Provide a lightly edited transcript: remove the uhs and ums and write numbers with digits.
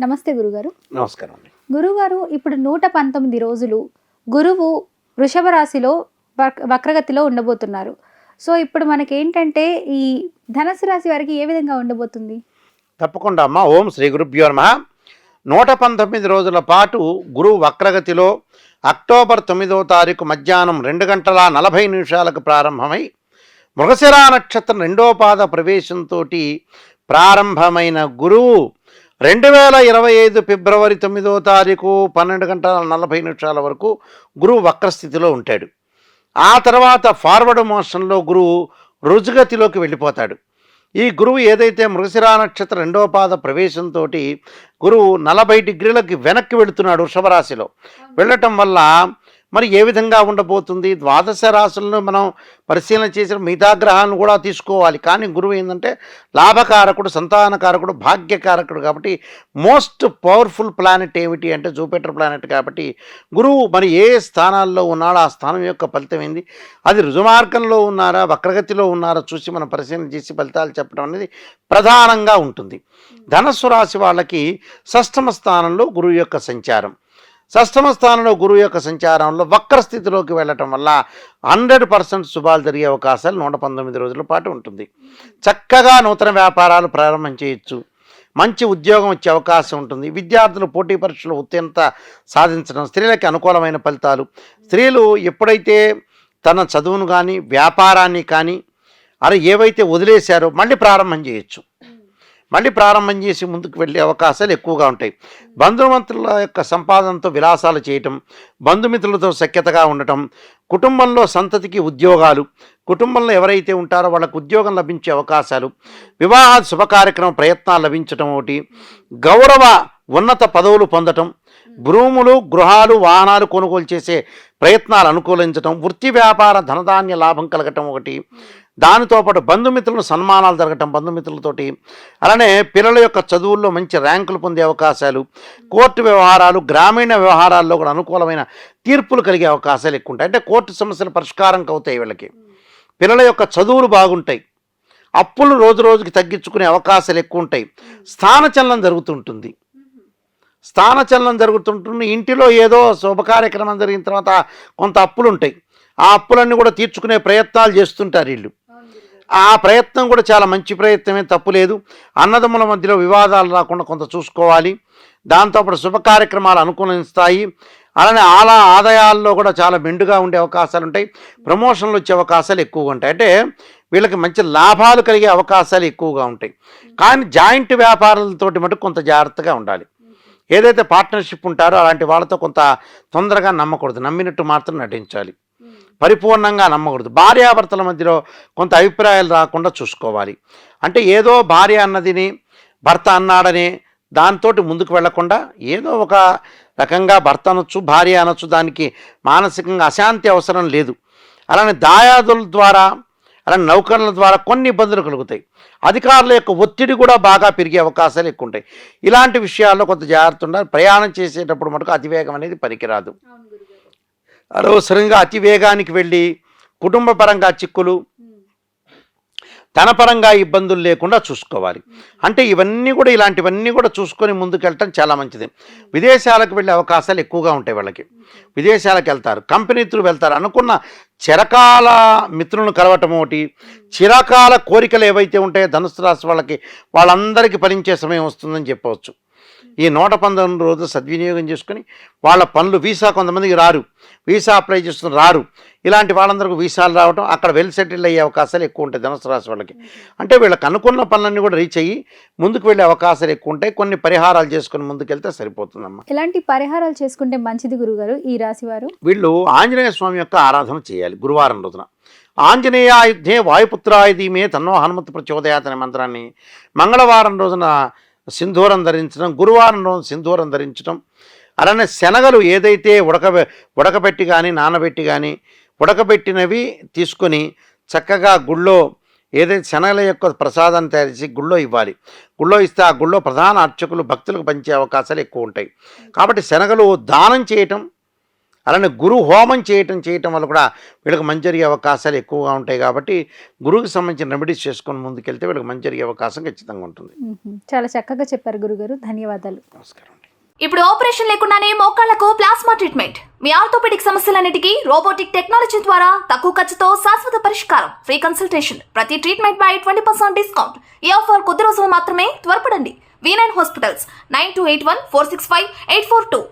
నమస్తే గురుగారు. నమస్కారం అండి. గురుగారు, ఇప్పుడు 119 రోజులు గురువు వృషభ రాశిలో వక్రగతిలో ఉండబోతున్నారు. సో ఇప్పుడు మనకేంటంటే ఈ ధనుసు రాశి వారికి ఏ విధంగా ఉండబోతుంది? తప్పకుండా అమ్మ. ఓం శ్రీ గురుభ్యో నమః. 119 రోజుల పాటు గురువు వక్రగతిలో అక్టోబర్ 9వ తారీఖు మధ్యాహ్నం 2:40 ప్రారంభమై మృగశిర నక్షత్రం 2వ పాద ప్రవేశంతో ప్రారంభమైన గురువు 2025 ఫిబ్రవరి 9వ తారీఖు 12:40 వరకు గురువు వక్రస్థితిలో ఉంటాడు. ఆ తర్వాత ఫార్వర్డ్ మోషన్లో గురువు రుజుగతిలోకి వెళ్ళిపోతాడు. ఈ గురువు ఏదైతే మృగశిర నక్షత్రం 2వ పాద ప్రవేశంతో గురువు 40 డిగ్రీలకి వెనక్కి వెళుతున్నాడు వృషభ రాశిలో. వెళ్ళటం వల్ల మరి ఏ విధంగా ఉండబోతుంది? ద్వాదశ రాశులను మనం పరిశీలన చేసిన మిగతా గ్రహాలను కూడా తీసుకోవాలి. కానీ గురువు ఏంటంటే లాభకారకుడు, సంతానకారకుడు, భాగ్యకారకుడు కాబట్టి మోస్ట్ పవర్ఫుల్ ప్లానెట్ ఏమిటి అంటే జూపిటర్ ప్లానెట్. కాబట్టి గురువు మరి ఏ స్థానాల్లో ఉన్నాడో ఆ స్థానం యొక్క ఫలితం ఏంది, అది రుజుమార్గంలో ఉన్నారా వక్రగతిలో ఉన్నారా చూసి మనం పరిశీలన చేసి ఫలితాలు చెప్పడం అనేది ప్రధానంగా ఉంటుంది. ధనస్సు రాశి వాళ్ళకి షష్ఠమ స్థానంలో గురువు యొక్క సంచారం, షష్ఠమ స్థానంలో గురువు యొక్క సంచారంలో వక్రస్థితిలోకి వెళ్ళటం వల్ల 100% శుభాలు జరిగే అవకాశాలు 119 రోజుల పాటు ఉంటుంది. చక్కగా నూతన వ్యాపారాలు ప్రారంభం చేయొచ్చు, మంచి ఉద్యోగం వచ్చే అవకాశం ఉంటుంది. విద్యార్థులు పోటీ పరీక్షలు ఉత్తీర్ణత సాధించడం, స్త్రీలకి అనుకూలమైన ఫలితాలు. స్త్రీలు ఎప్పుడైతే తన చదువును కానీ వ్యాపారాన్ని కానీ ఏవైతే వదిలేశారో మళ్ళీ ప్రారంభం చేయొచ్చు, మళ్ళీ ప్రారంభం చేసి ముందుకు వెళ్ళే అవకాశాలు ఎక్కువగా ఉంటాయి. బంధుమిత్రుల యొక్క సంపాదనతో విలాసాలు చేయటం, బంధుమిత్రులతో సఖ్యతగా ఉండటం, కుటుంబంలో సంతతికి ఉద్యోగాలు, కుటుంబంలో ఎవరైతే ఉంటారో వాళ్ళకు ఉద్యోగం లభించే అవకాశాలు, వివాహ శుభ కార్యక్రమ ప్రయత్నాలు లభించటం ఒకటి, గౌరవ ఉన్నత పదవులు పొందటం, భూములు గృహాలు వాహనాలు కొనుగోలు చేసే ప్రయత్నాలు అనుకూలించటం, వృత్తి వ్యాపార ధనధాన్య లాభం కలగటం ఒకటి, దానితో పాటు బంధుమిత్రులను సన్మానాలు జరగటం బంధుమిత్రులతోటి, అలానే పిల్లల యొక్క చదువుల్లో మంచి ర్యాంకులు పొందే అవకాశాలు, కోర్టు వ్యవహారాలు, గ్రామీణ వ్యవహారాల్లో కూడా అనుకూలమైన తీర్పులు కలిగే అవకాశాలు ఎక్కువ ఉంటాయి. అంటే కోర్టు సమస్యలు పరిష్కారం అవుతాయి వీళ్ళకి. పిల్లల యొక్క చదువులు బాగుంటాయి, అప్పులు రోజు రోజుకి తగ్గించుకునే అవకాశాలు ఎక్కువ ఉంటాయి. స్థానచలనం జరుగుతుంటుంది, ఇంటిలో ఏదో శుభకార్యక్రమం జరిగిన తర్వాత కొంత అప్పులు ఉంటాయి. ఆ అప్పులన్నీ కూడా తీర్చుకునే ప్రయత్నాలు చేస్తుంటారు వీళ్ళు. ఆ ప్రయత్నం కూడా చాలా మంచి ప్రయత్నమే, తప్పు లేదు. అన్నదమ్ముల మధ్యలో వివాదాలు రాకుండా కొంత చూసుకోవాలి. దాంతోపాటు శుభ కార్యక్రమాలు అనుకూలిస్తాయి. అలానే ఆదాయాల్లో కూడా చాలా మెండుగా ఉండే అవకాశాలు ఉంటాయి. ప్రమోషన్లు వచ్చే అవకాశాలు ఎక్కువగా ఉంటాయి. అంటే వీళ్ళకి మంచి లాభాలు కలిగే అవకాశాలు ఎక్కువగా ఉంటాయి. కానీ జాయింట్ వ్యాపారాలతోటి మటుకు కొంత జాగ్రత్తగా ఉండాలి. ఏదైతే పార్ట్నర్షిప్ ఉంటారో అలాంటి వాళ్ళతో కొంత తొందరగా నమ్మకూడదు, నమ్మినట్టు మాత్రం నటించాలి, పరిపూర్ణంగా నమ్మకూడదు. భార్యాభర్తల మధ్యలో కొంత అభిప్రాయాలు రాకుండా చూసుకోవాలి. అంటే ఏదో భార్య అన్నదిని భర్త అన్నాడని దాంతో ముందుకు వెళ్లకుండా ఏదో ఒక రకంగా భర్త అనొచ్చు, భార్య అనొచ్చు, దానికి మానసికంగా అశాంతి అవసరం లేదు. అలానే దాయాదుల ద్వారా, అలానే నౌకర్ల ద్వారా కొన్ని ఇబ్బందులు కలుగుతాయి. అధికారుల యొక్క ఒత్తిడి కూడా బాగా పెరిగే అవకాశాలు ఎక్కువ ఉంటాయి. ఇలాంటి విషయాల్లో కొంత జాగ్రత్త ఉండాలి. ప్రయాణం చేసేటప్పుడు మటుకు అతివేగం అనేది పనికిరాదు. అనవసరంగా అతి వేగానికి వెళ్ళి కుటుంబ పరంగా చిక్కులు, తన పరంగా ఇబ్బందులు లేకుండా చూసుకోవాలి. అంటే ఇలాంటివన్నీ కూడా చూసుకొని ముందుకెళ్ళటం చాలా మంచిది. విదేశాలకు వెళ్ళే అవకాశాలు ఎక్కువగా ఉంటాయి వాళ్ళకి. విదేశాలకు వెళ్తారు, కంపెనీలు వెళ్తారు, అనుకున్న చిరకాల మిత్రులను కలవటం ఒకటి, చిరకాల కోరికలు ఏవైతే ఉంటాయో ధనుసు రాశి వాళ్ళకి వాళ్ళందరికీ ఫలించే సమయం వస్తుందని చెప్పవచ్చు. ఈ 119 రోజులు సద్వినియోగం చేసుకుని వాళ్ళ పనులు, వీసా కొంతమందికి రారు, వీసా అప్లై చేస్తున్న రారు, ఇలాంటి వాళ్ళందరికీ వీసాలు రావడం, అక్కడ వెల్ సెటిల్ అయ్యే అవకాశాలు ఎక్కువ ఉంటాయి ధనుసు రాశి వాళ్ళకి. అంటే వీళ్ళకి అనుకున్న పనులన్నీ కూడా రీచ్ అయ్యి ముందుకు వెళ్ళే అవకాశాలు ఎక్కువ ఉంటాయి. కొన్ని పరిహారాలు చేసుకుని ముందుకెళ్తే సరిపోతుందమ్మా. ఎలాంటి పరిహారాలు చేసుకుంటే మంచిది గురుగారు ఈ రాశి వారు? వీళ్ళు ఆంజనేయ స్వామి యొక్క ఆరాధన చేయాలి గురువారం రోజున. ఆంజనేయాయుధే వాయుపుత్రాయుధీమే తన్నో హనుమత్ ప్రచోదయాత్ అనే మంత్రాన్ని మంగళవారం రోజున సింధూరం ధరించడం, గురువారం రోజు సింధూరం ధరించడం. అలానే శనగలు ఏదైతే ఉడకబెట్టి కానీ నానబెట్టి కానీ ఉడకబెట్టినవి తీసుకొని చక్కగా గుళ్ళో ఏదైతే శనగల యొక్క ప్రసాదాన్ని తయారు చేసి గుళ్ళో ఇవ్వాలి. గుళ్ళో ఇస్తే ఆ గుళ్ళో ప్రధాన అర్చకులు భక్తులకు పంచే అవకాశాలు ఎక్కువ ఉంటాయి. కాబట్టి శనగలు దానం చేయటం, అలానే గురు హోమం చేయటం వల్ల కూడా వీళ్ళకి మంచి జరిగే అవకాశాలు ఎక్కువగా ఉంటాయి కాబట్టి గురువుకి సంబంధించిన రెమెడీస్ చేసుకొని ముందుకెళ్తే వీళ్ళకి మంచి జరిగే అవకాశం ఖచ్చితంగా ఉంటుంది. చాలా చక్కగా చెప్పారు గురుగారు, ధన్యవాదాలు. నమస్కారం. ఇప్పుడు ఆపరేషన్ లేకుండానే మోకాళ్లకు ప్లాస్మా ట్రీట్మెంట్. మీ ఆర్థోపెడిక్ సమస్యలన్నిటికీ రోబోటిక్ టెక్నాలజీ ద్వారా తక్కువ ఖర్చుతో శాశ్వత పరిష్కారం. Free consultation. ప్రతి ట్రీట్మెంట్ పై 20% డిస్కౌంట్. ఈ ఆఫర్ కొద్ది రోజులు మాత్రమే. త్వరపడండి. V9 hospitals 9281465842.